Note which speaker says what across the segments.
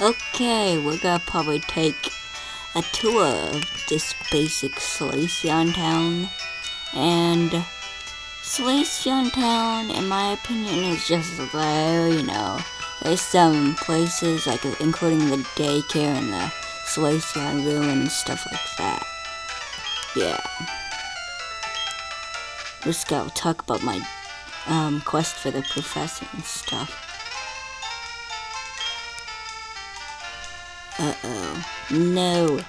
Speaker 1: Okay, we're gonna probably take a tour of this basic Solaceon Town. And Solaceon Town, in my opinion, is just there, there's some places, like including the daycare and the Solaceon Ruins, stuff like that. Yeah. Just gotta talk about my quest for the professor and stuff. No,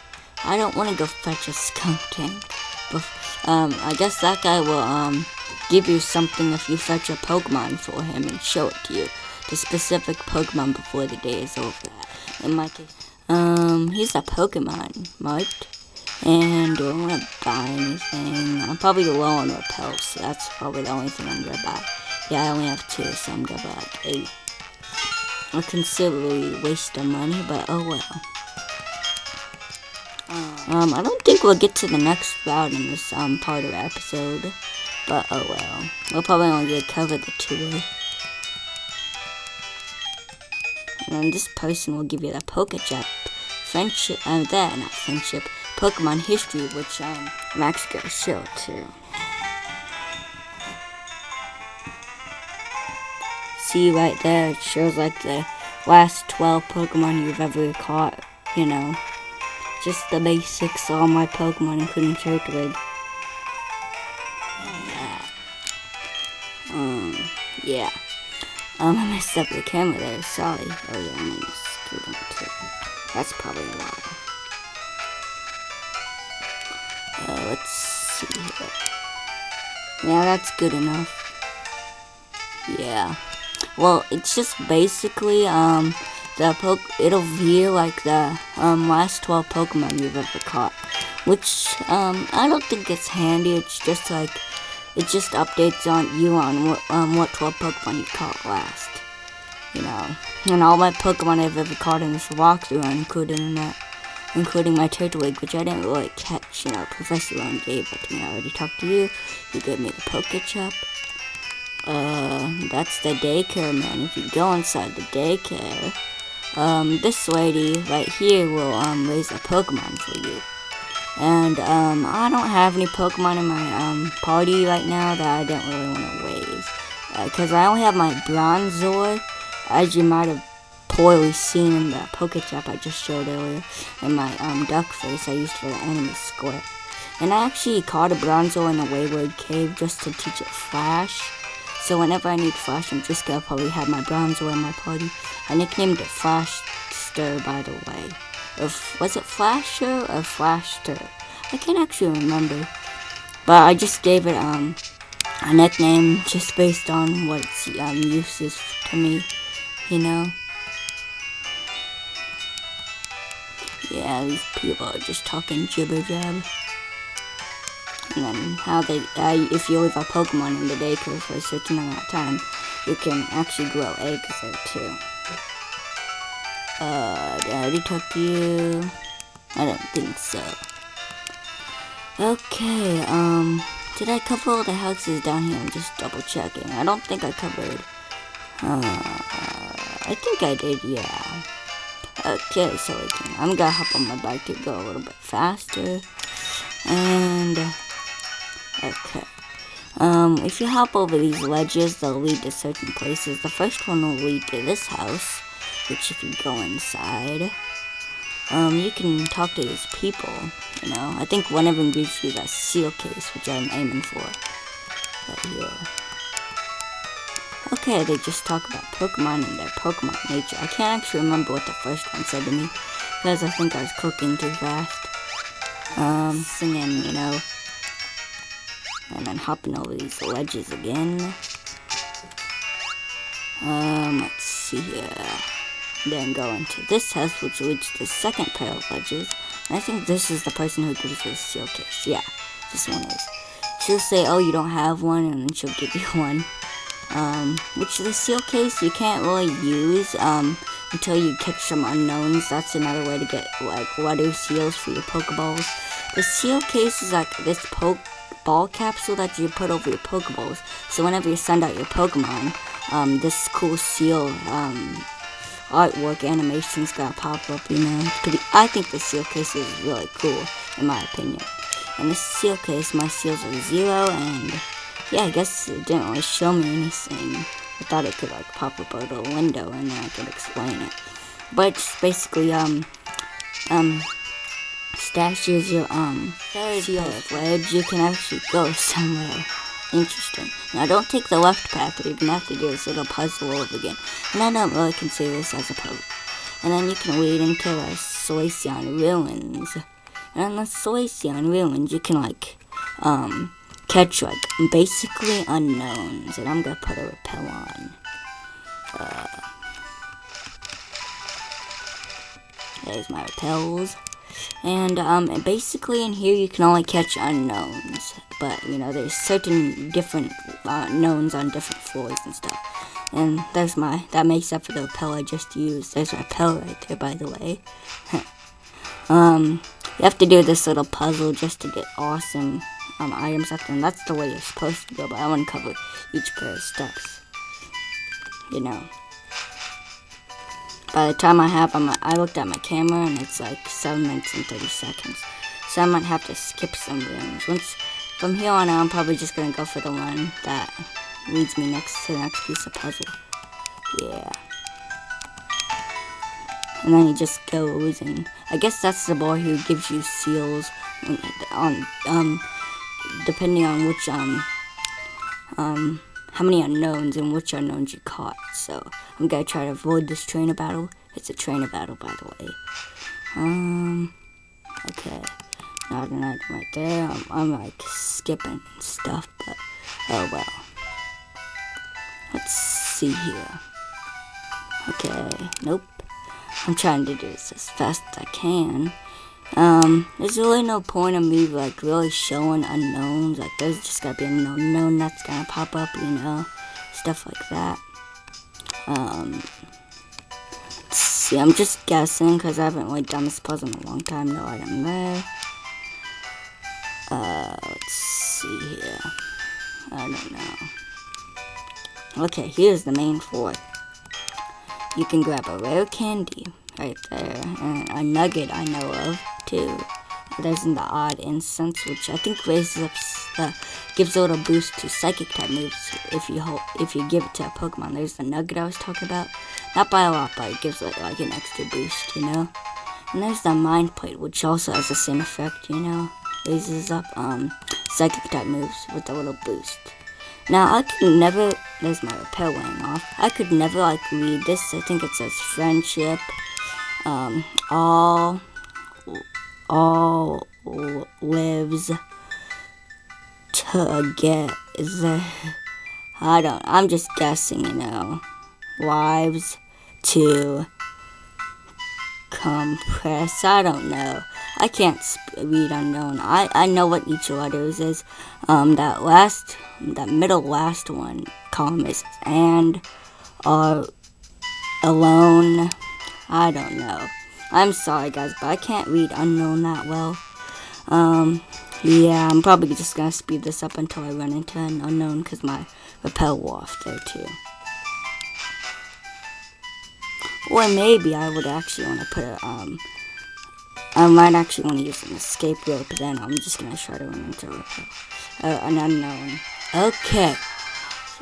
Speaker 1: I don't want to go fetch a skunk tank. But, I guess that guy will give you something if you fetch a Pokemon for him and show it to you. The specific Pokemon before the day is over. In my case, he's a Pokemon marked, and do I want to buy anything? I'm probably low on repels, so that's probably the only thing I'm gonna buy. Yeah, I only have 2, so I'm gonna buy like 8. A considerably waste of money, but oh well. I don't think we'll get to the next route in this part of the episode, but oh well. We'll probably only get cover the 2. And then this person will give you the Pok'etch friendship, not friendship, Pokemon history, which I'm actually gonna show it to. See right there, it shows like the last 12 Pokemon you've ever caught, just the basics, all my Pokemon, including Turtwig. Yeah. I messed up the camera there, sorry. Oh yeah, I need to screw them too. That's probably why. Let's see here. Yeah, that's good enough. Yeah. Well, it's just basically, it'll view like the, last 12 Pokemon you've ever caught. Which, I don't think it's handy, it's just like, it just updates on you on what 12 Pokemon you caught last. And all my Pokemon I've ever caught in this walkthrough are included in that. Including my Turtwig, which I didn't really catch, Professor Lone gave it to me. I already talked to you, you gave me the Pok'etch. That's the daycare, man. If you go inside the daycare, this lady right here will, raise a Pokemon for you. And, I don't have any Pokemon in my, party right now that I don't really want to raise. Because I only have my Bronzor, as you might have poorly seen in the Pok'etch I just showed earlier, and my, duck face I used for the enemy square. And I actually caught a Bronzor in the Wayward Cave just to teach it Flash. So whenever I need Flash, I'm just gonna probably have my Bronzor in my party. I nicknamed it Flashster, by the way. Or was it Flasher or Flashster? I can't actually remember. But I just gave it a nickname just based on what its use is to me, Yeah, these people are just talking jibber jab. And then how they, if you leave a Pokemon in the daycare for a certain amount of time, you can actually grow eggs there too. Did I already talk to you? I don't think so. Okay, did I cover all the houses down here? I'm just double checking. I don't think I covered. I think I did, yeah. Okay, so I'm gonna hop on my bike to go a little bit faster. And okay. If you hop over these ledges, they'll lead to certain places. The first one will lead to this house, which if you go inside, you can talk to these people, I think one of them gives you that seal case, which I'm aiming for. Right here. Okay, they just talk about Pokemon and their Pokemon nature. I can't actually remember what the first one said to me, because I think I was cooking too fast. Singing, and then hopping over these ledges again. Let's see here. Then go into this house, which leads to the second pair of ledges. And I think this is the person who gives you the seal case. Yeah, this one is. She'll say, oh, you don't have one, and then she'll give you one. Which the seal case you can't really use, until you catch some unknowns. That's another way to get, like, letter seals for your Pokeballs. The seal case is like this ball capsule that you put over your Pokeballs. So whenever you send out your Pokemon, this cool seal, artwork animation's gonna pop up, you know. It's pretty, I think the seal case is really cool, in my opinion. And this seal case, my seals are 0, and yeah, I guess it didn't really show me anything. I thought it could like pop up a little window and then I could explain it. But it's basically, stashes your, third ledge, you can actually go somewhere interesting. Now don't take the left path, or you're gonna have to do this little puzzle over again. And I don't really consider this as a puzzle. And then you can lead into the Solaceon Ruins. And in the Solaceon Ruins, you can like, catch like basically unknowns. And I'm gonna put a repel on. There's my repels. And basically in here you can only catch unknowns. But you know, there's certain different knowns on different floors and stuff. And there's that makes up for the repel I just used. There's my repel right there, by the way. You have to do this little puzzle just to get awesome items up there. And that's the way you're supposed to go, but I want to cover each pair of steps. You know. By the time I looked at my camera and it's like 7 minutes and 30 seconds. So I might have to skip some rooms. From here on out, I'm probably just going to go for the one that leads me next to the next piece of puzzle. Yeah. And then he just goes, and I guess that's the boy who gives you seals on depending on which how many unknowns and which unknowns you caught. So I'm gonna try to avoid this trainer battle. It's a trainer battle, by the way. Okay, not an item right there. I'm like skipping and stuff, but oh well. Let's see here. Okay, nope. I'm trying to do this as fast as I can. There's really no point in me like really showing unknowns. Like there's just gotta be an unknown that's gonna pop up, you know, stuff like that. Let's see. I'm just guessing because I haven't really done this puzzle in a long time. No item there. Let's see here. I don't know. Okay, here's the main floor. You can grab a rare candy right there, and a nugget I know of too. There's the odd incense, which I think raises up, gives a little boost to psychic type moves if you give it to a Pokemon. There's the nugget I was talking about, not by a lot, but it gives like an extra boost, you know. And there's the mind plate, which also has the same effect, you know, raises up psychic type moves with a little boost. Now, I could never, there's my repel wearing off, I could never, like, read this. I think it says friendship, all lives together. I'm just guessing, you know, lives to compress, I don't know. I can't read unknown. I know what each letters is. That middle last one column is and, are, alone. I don't know. I'm sorry guys, but I can't read unknown that well. Yeah, I'm probably just gonna speed this up until I run into an unknown because my repel wore off there too. Or maybe I would actually want to put a, I might actually want to use an escape rope, but then I'm just going to try to run into an unknown. Okay.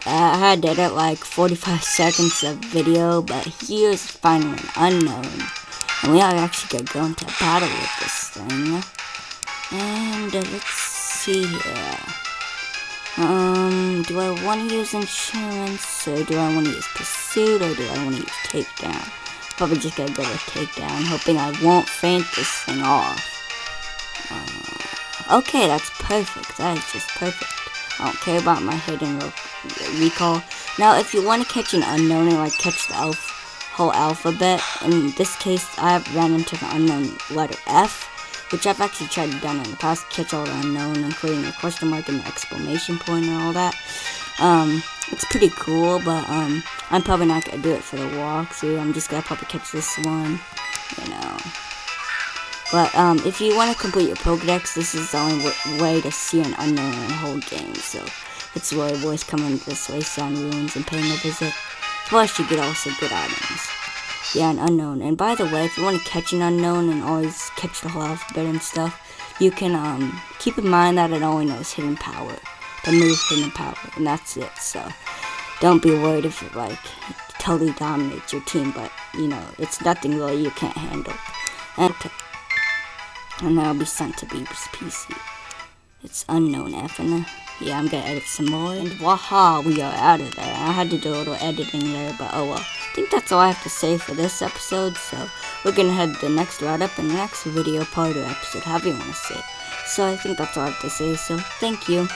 Speaker 1: I did it like 45 seconds of video, but here's finally an unknown. And we are actually going to go into a battle with this thing. And let's see here. Do I want to use insurance, or do I want to use pursuit, or do I want to use takedown? Probably just gonna go with takedown, hoping I won't faint this thing off. Okay, that's perfect. That is just perfect. I don't care about my hidden recall. Now, if you want to catch an unknown and like catch the whole alphabet, in this case, I have ran into the unknown letter F, which I've actually tried to do in the past. Catch all the unknown, including the question mark and the exclamation point and all that. It's pretty cool, but I'm probably not gonna do it for the walkthrough. I'm just gonna probably catch this one, you know. But if you want to complete your Pok'dex, this is the only way to see an unknown in the whole game. So it's really worth coming to the Solaceon Ruins and paying a visit. Plus, you get also good items. Yeah, an Unknown. And by the way, if you want to catch an Unknown and always catch the whole alphabet and stuff, you can keep in mind that it only knows Hidden Power. The move Hidden Power, and that's it. So don't be worried if it like totally dominates your team, but you know, it's nothing really you can't handle. And that'll be sent to Beaver's PC. It's Unknown F, and yeah, I'm gonna edit some more. And waha, we are out of there. I had to do a little editing there, but oh well. I think that's all I have to say for this episode, so we're gonna head to the next route up in the next video, part or episode, however you want to say it. So I think that's all I have to say, so thank you.